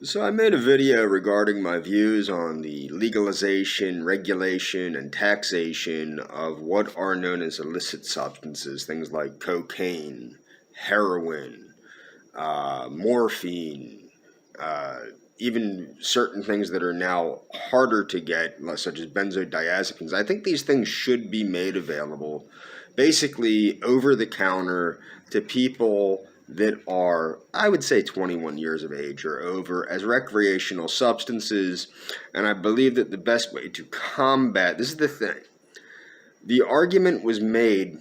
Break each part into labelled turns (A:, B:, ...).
A: So I made a video regarding my views on the legalization, regulation, and taxation of what are known as illicit substances, things like cocaine, heroin, morphine, uh, even certain things that are now harder to get, such as benzodiazepines. I think these things should be made available basically over the counter to people that are, I would say, 21 years of age or over as recreational substances. And I believe that the best way to combat this is the thing. The argument was made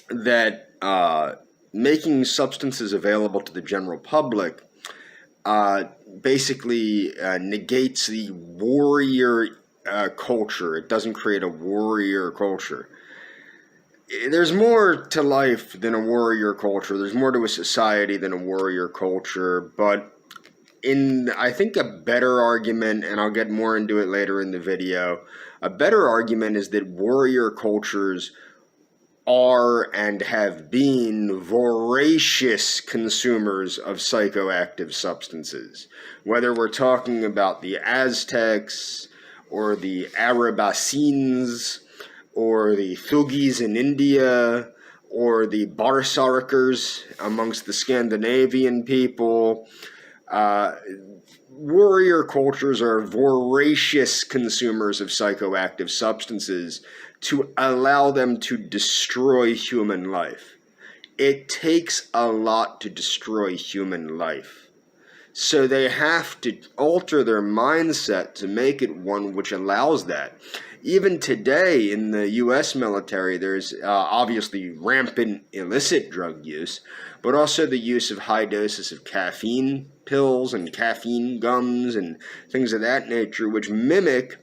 A: that making substances available to the general public basically negates the warrior culture. It doesn't create a warrior culture. There's more to life than a warrior culture. There's more to a society than a warrior culture. But I think a better argument, and I'll get more into it later in the video, a better argument is that warrior cultures are and have been voracious consumers of psychoactive substances. Whether we're talking about the Aztecs or the Arabasines or the Thugis in India or the Barsarkers amongst the Scandinavian people, warrior cultures are voracious consumers of psychoactive substances to allow them to destroy human life. It takes a lot to destroy human life. So they have to alter their mindset to make it one which allows that. Even today in the U.S. military, there's obviously rampant illicit drug use, but also the use of high doses of caffeine pills and caffeine gums and things of that nature, which mimic,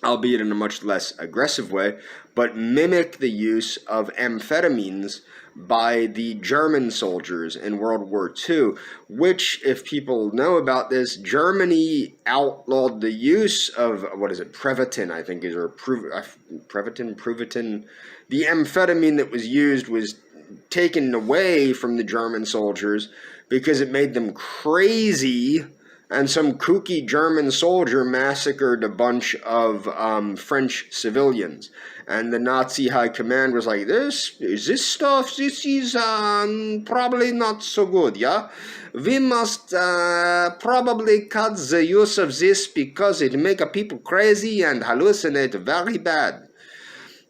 A: albeit in a much less aggressive way, but mimic the use of amphetamines by the German soldiers in World War II, which, if people know about this, Germany outlawed the use of, Prevatin, I think, or Prevatin. The amphetamine that was used was taken away from the German soldiers because it made them crazy, and some kooky German soldier massacred a bunch of French civilians. And the Nazi high command was like, this stuff is probably not so good, yeah? We must probably cut the use of this because it make people crazy and hallucinate very bad.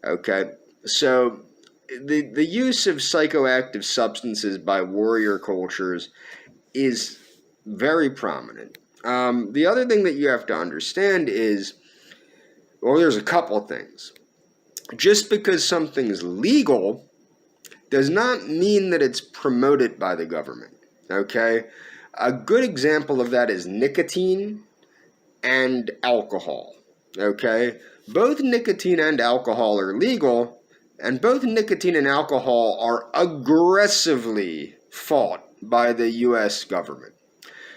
A: Okay, so the use of psychoactive substances by warrior cultures is very prominent. The other thing that you have to understand is, well, there's a couple things. Just because something's legal does not mean that it's promoted by the government, okay? A good example of that is nicotine and alcohol, okay? Both nicotine and alcohol are legal, and both nicotine and alcohol are aggressively fought by the U.S. government.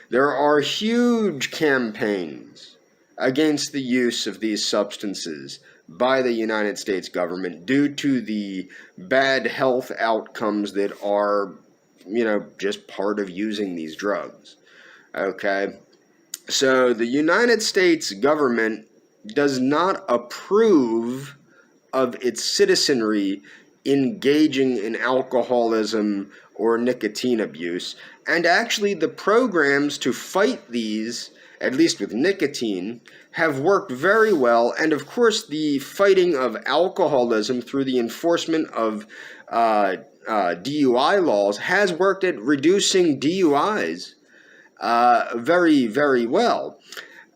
A: There are huge campaigns against the use of these substances by the United States government due to the bad health outcomes that are, just part of using these drugs. Okay? So the United States government does not approve of its citizenry engaging in alcoholism or nicotine abuse. And actually the programs to fight these, at least with nicotine, have worked very well. And of course the fighting of alcoholism through the enforcement of DUI laws has worked at reducing DUIs very, very well.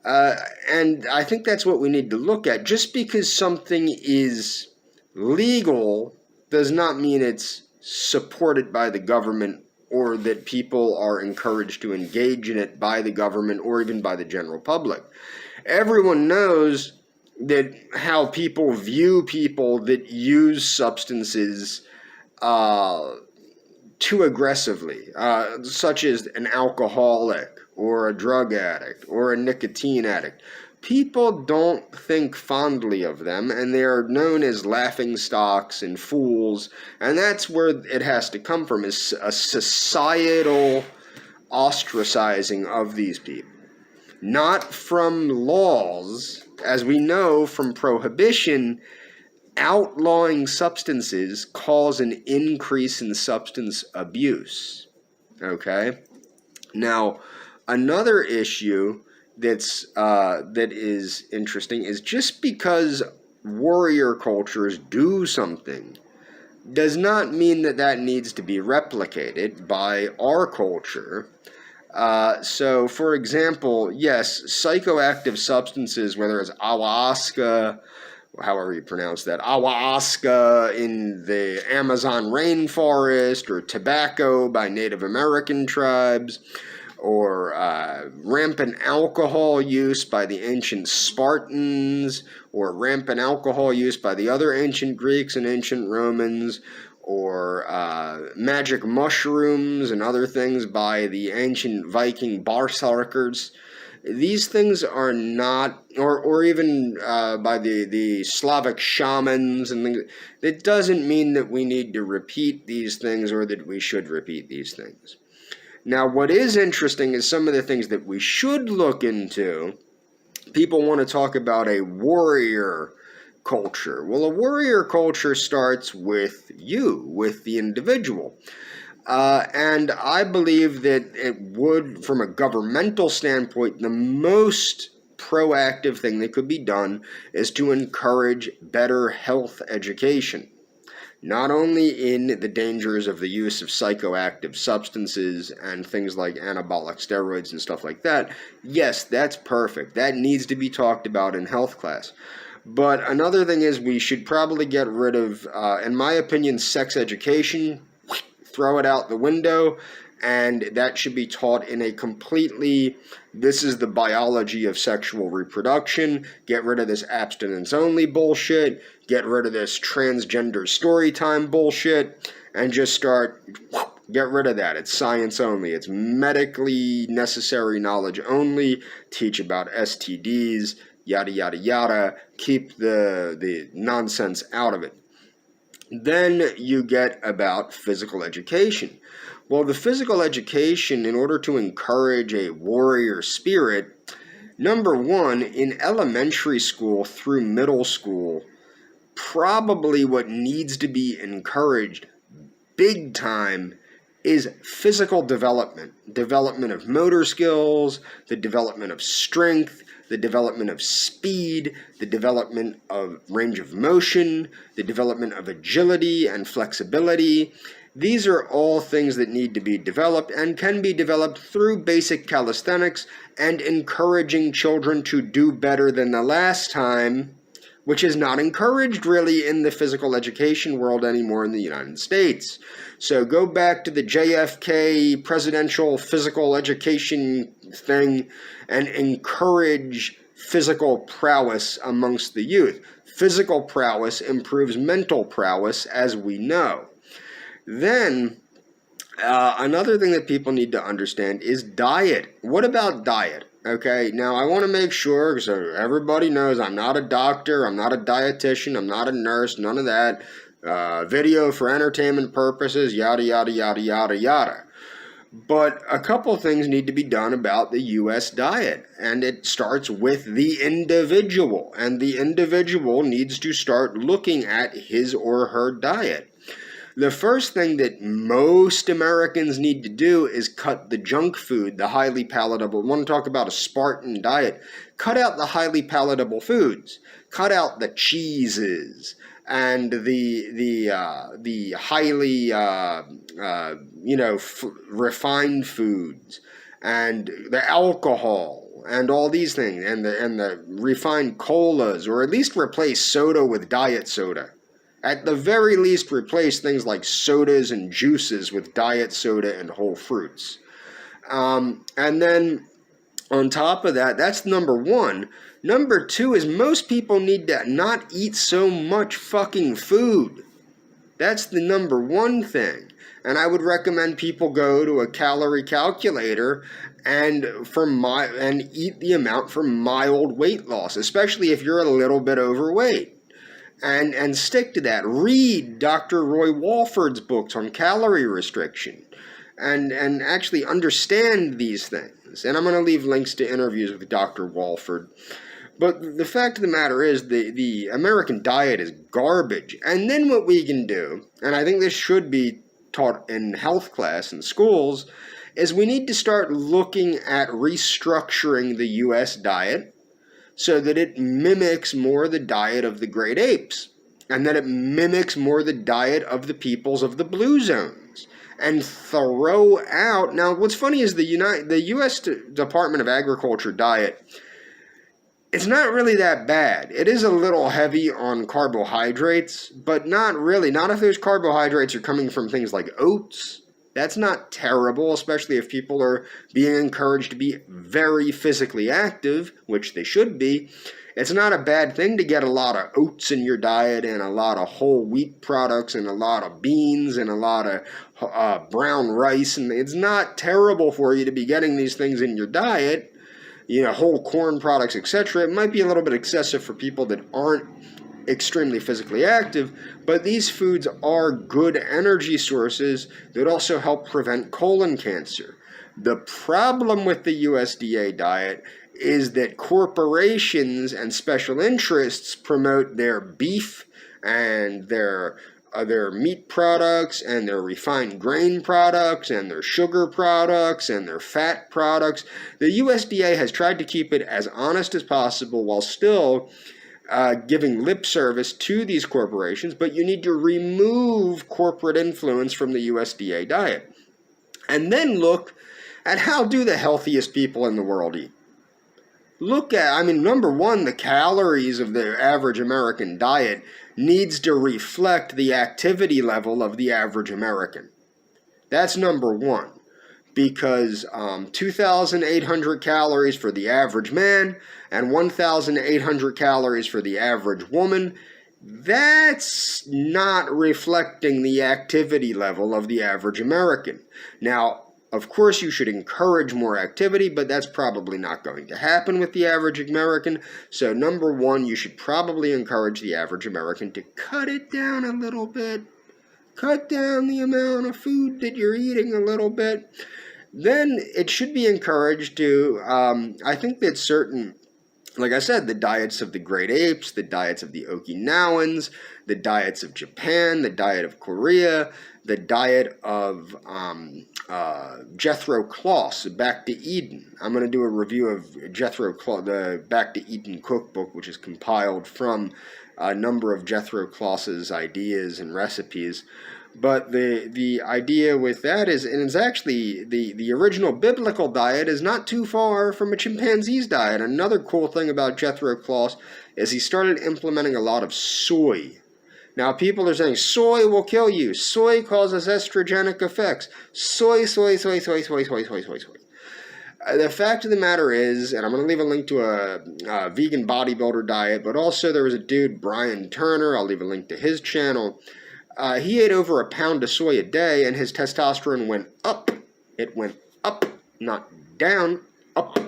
A: And I think that's what we need to look at. Just because something is legal does not mean it's supported by the government or that people are encouraged to engage in it by the government or even by the general public. Everyone knows that how people view people that use substances too aggressively, such as an alcoholic or a drug addict or a nicotine addict. People don't think fondly of them, and they are known as laughingstocks and fools, and that's where it has to come from, is a societal ostracizing of these people. not from laws. As we know from prohibition, outlawing substances cause an increase in substance abuse. Okay? Now, another issue that is interesting is just because warrior cultures do something does not mean that that needs to be replicated by our culture. So, for example, yes, psychoactive substances, whether it's ayahuasca, however you pronounce that, ayahuasca in the Amazon rainforest, or tobacco by Native American tribes, or rampant alcohol use by the ancient Spartans, or rampant alcohol use by the other ancient Greeks and ancient Romans, or magic mushrooms and other things by the ancient Viking Berserkers. These things are not, or even by the Slavic shamans and things. It doesn't mean that we need to repeat these things or that we should repeat these things. Now, what is interesting is some of the things that we should look into. People want to talk about a warrior culture. Well, a warrior culture starts with you, with the individual. And I believe that it would, from a governmental standpoint, the most proactive thing that could be done is to encourage better health education. Not only in the dangers of the use of psychoactive substances and things like anabolic steroids and stuff like that. Yes, that's perfect. That needs to be talked about in health class. But another thing is we should probably get rid of, in my opinion, sex education. Throw it out the window, and that should be taught in a completely, this is the biology of sexual reproduction. Get rid of this abstinence only bullshit. Get rid of this transgender story time bullshit, and just get rid of that. It's science only. It's medically necessary knowledge only. Teach about STDs, yada yada yada. Keep the nonsense out of it. Then you get about physical education. Well, the physical education, in order to encourage a warrior spirit, number one, in elementary school through middle school, probably what needs to be encouraged big time is physical development. Development of motor skills, the development of strength, the development of speed, the development of range of motion, the development of agility and flexibility. These are all things that need to be developed and can be developed through basic calisthenics and encouraging children to do better than the last time, which is not encouraged really in the physical education world anymore in the United States. So go back to the JFK presidential physical education thing and encourage physical prowess amongst the youth. Physical prowess improves mental prowess, as we know. Then, another thing that people need to understand is diet. What about diet? Okay, now I want to make sure, so everybody knows I'm not a doctor, I'm not a dietitian, I'm not a nurse, none of that. Video for entertainment purposes, yada, yada, yada, yada, yada. But a couple things need to be done about the U.S. diet, and it starts with the individual, and the individual needs to start looking at his or her diet. The first thing that most Americans need to do is cut the junk food, the highly palatable. I want to talk about a Spartan diet. Cut out the highly palatable foods. Cut out the cheeses and the highly refined foods and the alcohol and all these things and the refined colas, or at least replace soda with diet soda. At the very least, replace things like sodas and juices with diet soda and whole fruits. And then on top of that, that's number one. Number two is most people need to not eat so much fucking food. That's the number one thing. And I would recommend people go to a calorie calculator and eat the amount for mild weight loss, especially if you're a little bit overweight. And stick to that. Read Dr. Roy Walford's books on calorie restriction. and actually understand these things. And I'm going to leave links to interviews with Dr. Walford. But the fact of the matter is the American diet is garbage. And then what we can do, and I think this should be taught in health class in schools, is we need to start looking at restructuring the U.S. diet so that it mimics more the diet of the great apes, and that it mimics more the diet of the peoples of the blue zones, and throw out. Now, what's funny is the U.S. Department of Agriculture diet, it's not really that bad. It is a little heavy on carbohydrates, but not really. Not if those carbohydrates are coming from things like oats. That's not terrible, especially if people are being encouraged to be very physically active, which they should be. It's not a bad thing to get a lot of oats in your diet and a lot of whole wheat products and a lot of beans and a lot of brown rice. And it's not terrible for you to be getting these things in your diet, whole corn products, etc. It might be a little bit excessive for people that aren't extremely physically active, but these foods are good energy sources that also help prevent colon cancer. The problem with the USDA diet is that corporations and special interests promote their beef and their meat products and their refined grain products and their sugar products and their fat products. The USDA has tried to keep it as honest as possible while still giving lip service to these corporations, but you need to remove corporate influence from the USDA diet. And then look at how do the healthiest people in the world eat. Look at, number one, the calories of the average American diet needs to reflect the activity level of the average American. That's number one. Because 2,800 calories for the average man and 1,800 calories for the average woman, that's not reflecting the activity level of the average American. Now, of course, you should encourage more activity, but that's probably not going to happen with the average American. So number one, you should probably encourage the average American to cut it down a little bit. Cut down the amount of food that you're eating a little bit. Then it should be encouraged to, I think that certain, like I said, the diets of the great apes, the diets of the Okinawans, the diets of Japan, the diet of Korea, the diet of Jethro Kloss, Back to Eden. I'm going to do a review of Jethro Kloss, the Back to Eden cookbook, which is compiled from a number of Jethro Kloss's ideas and recipes. But the idea with that is, and it's actually, the original biblical diet is not too far from a chimpanzee's diet. Another cool thing about Jethro Kloss is he started implementing a lot of soy. Now people are saying, soy will kill you. Soy causes estrogenic effects. Soy. The fact of the matter is, and I'm going to leave a link to a vegan bodybuilder diet, but also there was a dude, Brian Turner, I'll leave a link to his channel. He ate over a pound of soy a day, and his testosterone went up. It went up, not down, up.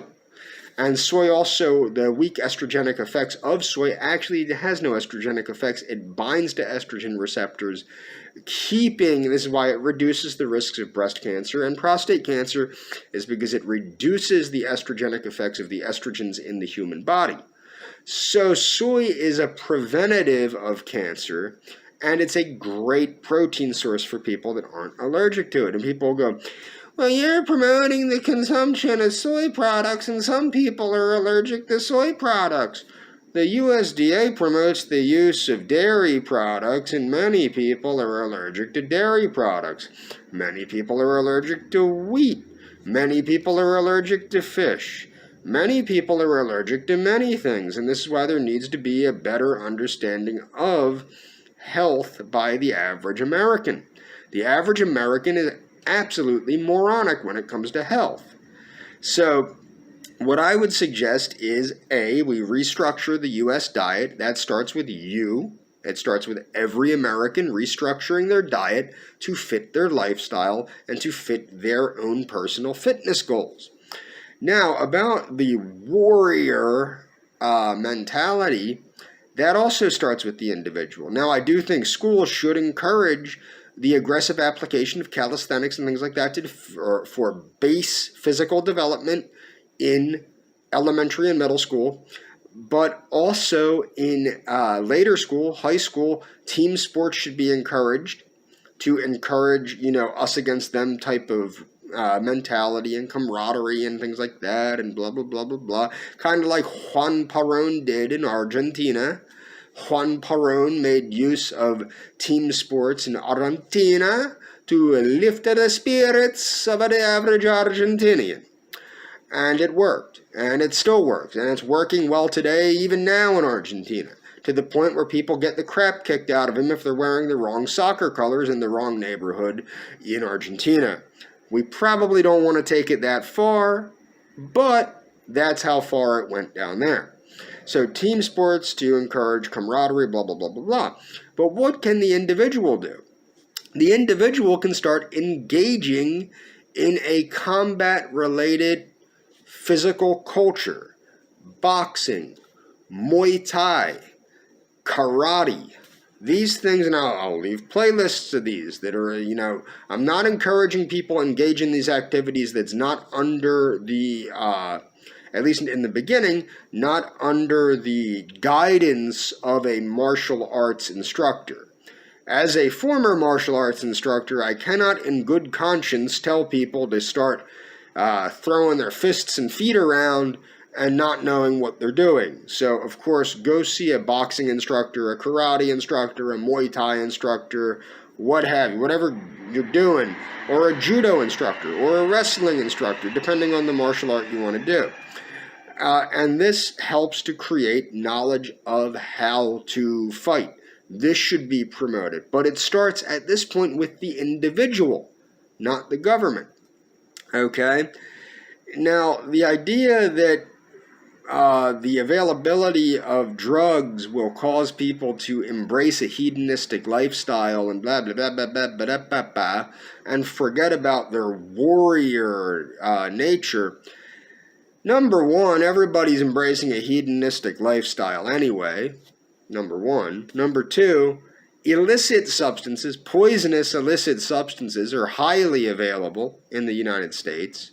A: And soy also, the weak estrogenic effects of soy actually has no estrogenic effects. It binds to estrogen receptors, this is why it reduces the risks of breast cancer and prostate cancer, is because it reduces the estrogenic effects of the estrogens in the human body. So soy is a preventative of cancer, and it's a great protein source for people that aren't allergic to it. And people go, well, you're promoting the consumption of soy products, and some people are allergic to soy products. The USDA promotes the use of dairy products, and many people are allergic to dairy products. Many people are allergic to wheat. Many people are allergic to fish. Many people are allergic to many things, and this is why there needs to be a better understanding of health by the average American. The average American is absolutely moronic when it comes to health. So what I would suggest is, A, we restructure the U.S. diet. That starts with you. It starts with every American restructuring their diet to fit their lifestyle and to fit their own personal fitness goals. Now, about the warrior mentality, that also starts with the individual. Now, I do think schools should encourage the aggressive application of calisthenics and things like that for base physical development in elementary and middle school, but also in later school, high school. Team sports should be encouraged to encourage, us against them type of mentality and camaraderie and things like that, and blah, blah, blah, blah, blah. Kind of like Juan Perón did in Argentina. Juan Perón made use of team sports in Argentina to lift the spirits of the average Argentinian. And it worked, and it still works, and it's working well today, even now in Argentina, to the point where people get the crap kicked out of them if they're wearing the wrong soccer colors in the wrong neighborhood in Argentina. We probably don't want to take it that far, but that's how far it went down there. So team sports to encourage camaraderie, blah, blah, blah, blah, blah. But what can the individual do? The individual can start engaging in a combat-related physical culture, boxing, Muay Thai, karate, these things, and I'll leave playlists of these that are, I'm not encouraging people to engage in these activities that's not under the, at least in the beginning, not under the guidance of a martial arts instructor. As a former martial arts instructor, I cannot in good conscience tell people to start throwing their fists and feet around and not knowing what they're doing. So, of course, go see a boxing instructor, a karate instructor, a Muay Thai instructor, what have you, whatever you're doing, or a judo instructor, or a wrestling instructor, depending on the martial art you want to do. And this helps to create knowledge of how to fight. This should be promoted. But it starts at this point with the individual, not the government. Okay? Now, the idea that the availability of drugs will cause people to embrace a hedonistic lifestyle and blah, blah, blah, blah, blah, blah, blah, blah, and forget about their warrior nature. Number one, everybody's embracing a hedonistic lifestyle anyway, number one. Number two, illicit substances, poisonous illicit substances are highly available in the United States.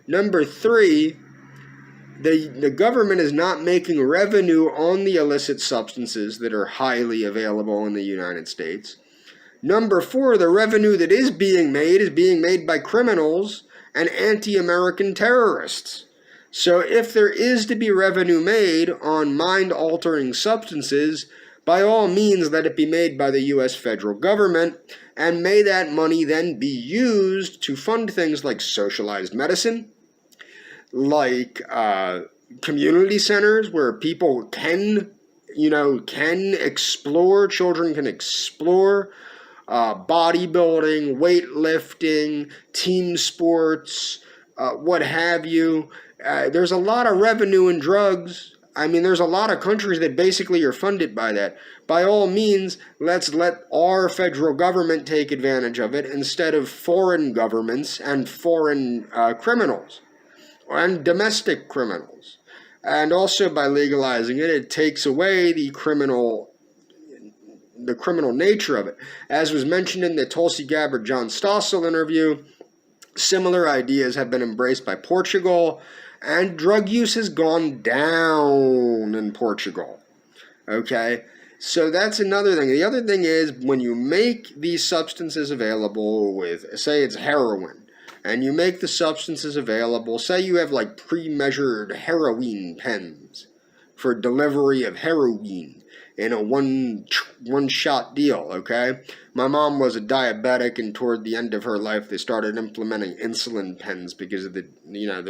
A: Number three, the government is not making revenue on the illicit substances that are highly available in the United States. Number four, the revenue that is being made by criminals and anti-American terrorists. So if there is to be revenue made on mind-altering substances, by all means let it be made by the U.S. federal government, and may that money then be used to fund things like socialized medicine, like community centers where people can explore, children can explore bodybuilding, weightlifting, team sports, what have you. There's a lot of revenue in drugs. I mean, there's a lot of countries that basically are funded by that. By all means, let's let our federal government take advantage of it instead of foreign governments and foreign criminals and domestic criminals. And also by legalizing it, it takes away the criminal nature of it. As was mentioned in the Tulsi Gabbard John Stossel interview, similar ideas have been embraced by Portugal, and drug use has gone down in Portugal. Okay? So that's another thing. The other thing is, when you make these substances available with, say it's heroin, and you make the substances available, say you have like pre-measured heroin pens for delivery of heroin in a one-shot deal, okay? My mom was a diabetic, and toward the end of her life, they started implementing insulin pens because of the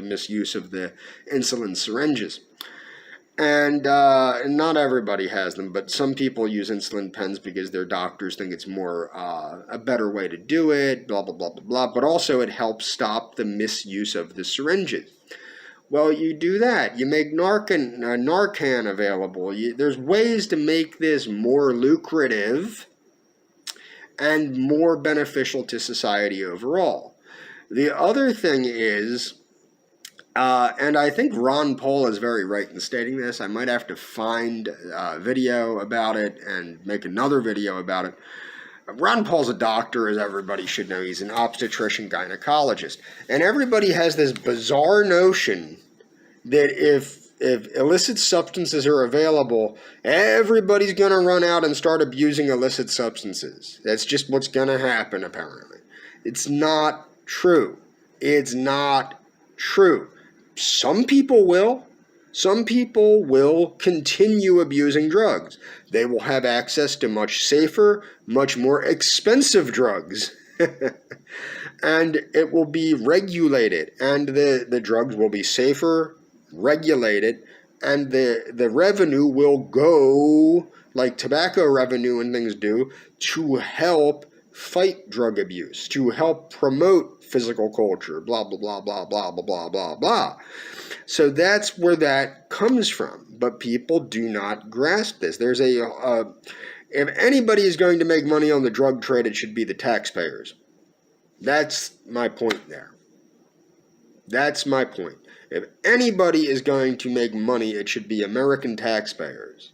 A: misuse of the insulin syringes. And not everybody has them, but some people use insulin pens because their doctors think it's more a better way to do it, blah, blah, blah, blah, blah. But also it helps stop the misuse of the syringes. Well, you do that. You make Narcan available. There's ways to make this more lucrative and more beneficial to society overall. The other thing is, and I think Ron Paul is very right in stating this. I might have to find a video about it and make another video about it. Ron Paul's a doctor, as everybody should know. He's an obstetrician gynecologist. And everybody has this bizarre notion that if illicit substances are available, everybody's going to run out and start abusing illicit substances. That's just what's going to happen, apparently. It's not true. It's not true. Some people will. Some people will continue abusing drugs. They will have access to much safer, much more expensive drugs. And it will be regulated, and the drugs will be safer, regulated, and the revenue will go, like tobacco revenue and things do, to help fight drug abuse, to help promote physical culture, blah, blah, blah, blah, blah, blah, blah, blah, blah. So that's where that comes from. But people do not grasp this. There's if anybody is going to make money on the drug trade, it should be the taxpayers. That's my point there. That's my point. If anybody is going to make money, it should be American taxpayers.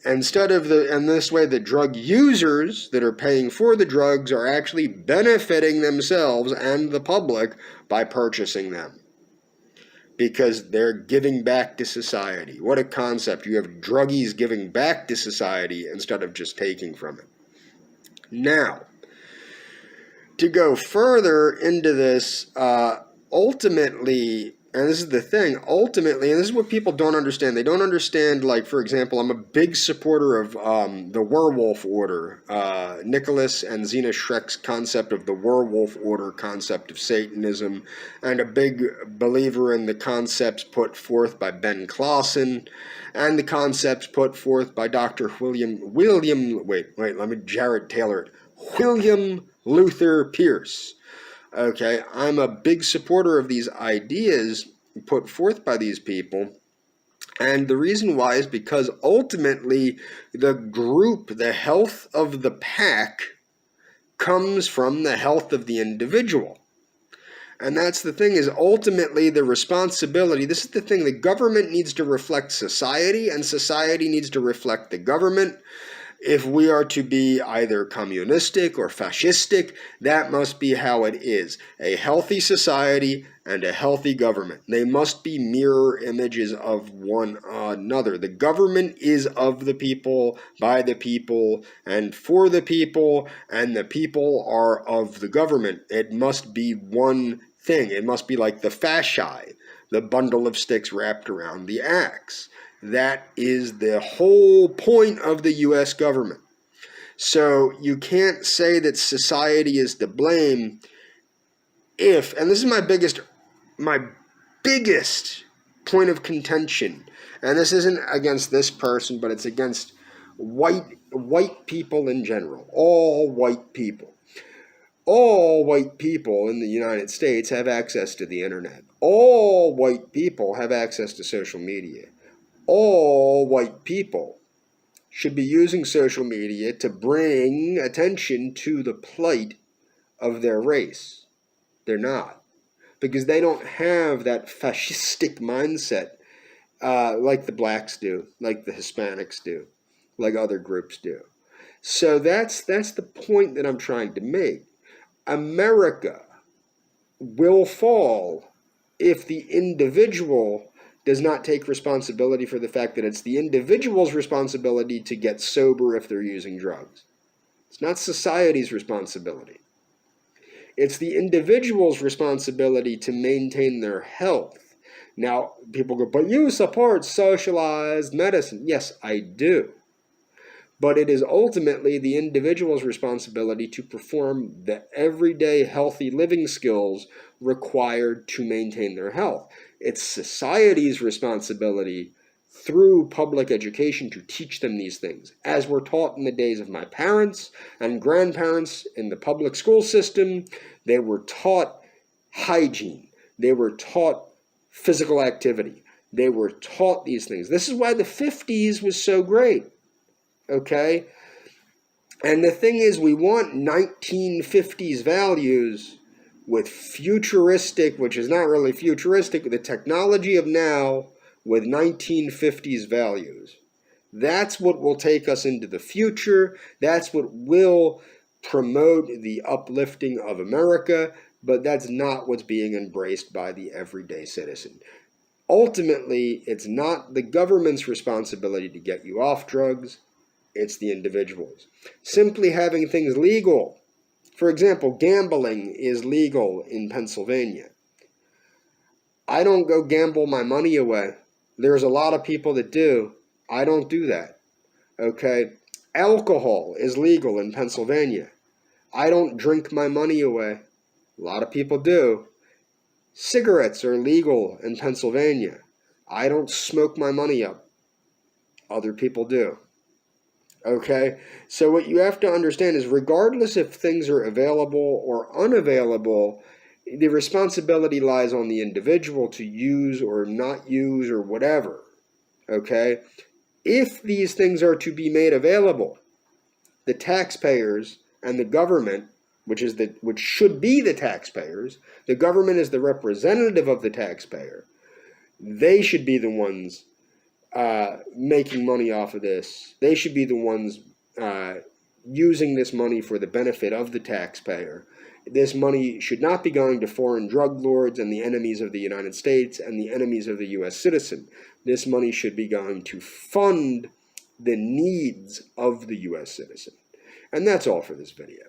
A: Instead of and this way the drug users that are paying for the drugs are actually benefiting themselves and the public by purchasing them. Because they're giving back to society. What a concept. You have druggies giving back to society instead of just taking from it. Now, to go further into this, ultimately, and this is the thing, ultimately, and this is what people don't understand. They don't understand, like, for example, I'm a big supporter of the werewolf order, Nicholas and Zena Schreck's concept of the werewolf order concept of Satanism, and a big believer in the concepts put forth by Ben Clausen, and the concepts put forth by Dr. Jared Taylor it. William Luther Pierce. Okay, I'm a big supporter of these ideas put forth by these people. And the reason why is because ultimately the group, the health of the pack, comes from the health of the individual. And that's the thing, is ultimately the responsibility. This is the thing, the government needs to reflect society, and society needs to reflect the government. If we are to be either communistic or fascistic, that must be how it is. A healthy society and a healthy government. They must be mirror images of one another. The government is of the people, by the people, and for the people, and the people are of the government. It must be one thing. It must be like the fasci, the bundle of sticks wrapped around the axe. That is the whole point of the U.S. government. So you can't say that society is to blame if, and this is my biggest point of contention, and this isn't against this person, but it's against white people in general, all white people. All white people in the United States have access to the internet. All white people have access to social media. All white people should be using social media to bring attention to the plight of their race. They're not. Because they don't have that fascistic mindset like the blacks do, like the Hispanics do, like other groups do. So that's the point that I'm trying to make. America will fall if the individual does not take responsibility for the fact that it's the individual's responsibility to get sober if they're using drugs. It's not society's responsibility. It's the individual's responsibility to maintain their health. Now, people go, but you support socialized medicine. Yes, I do. But it is ultimately the individual's responsibility to perform the everyday healthy living skills required to maintain their health. It's society's responsibility through public education to teach them these things, as were taught in the days of my parents and grandparents in the public school system. They were taught hygiene. They were taught physical activity. They were taught these things. This is why the 50s was so great. Okay? And the thing is, we want 1950s values with futuristic, which is not really futuristic, the technology of now with 1950s values. That's what will take us into the future. That's what will promote the uplifting of America, but that's not what's being embraced by the everyday citizen. Ultimately, it's not the government's responsibility to get you off drugs, it's the individual's. Simply having things legal. For example, gambling is legal in Pennsylvania. I don't go gamble my money away. There's a lot of people that do. I don't do that. Okay? Alcohol is legal in Pennsylvania. I don't drink my money away. A lot of people do. Cigarettes are legal in Pennsylvania. I don't smoke my money up. Other people do. Okay? So what you have to understand is regardless if things are available or unavailable, the responsibility lies on the individual to use or not use or whatever. Okay? If these things are to be made available, the taxpayers and the government, which should be the taxpayers, the government is the representative of the taxpayer. They should be the ones making money off of this. They should be the ones using this money for the benefit of the taxpayer. This money should not be going to foreign drug lords and the enemies of the United States and the enemies of the U.S. citizen. This money should be going to fund the needs of the U.S. citizen. And that's all for this video.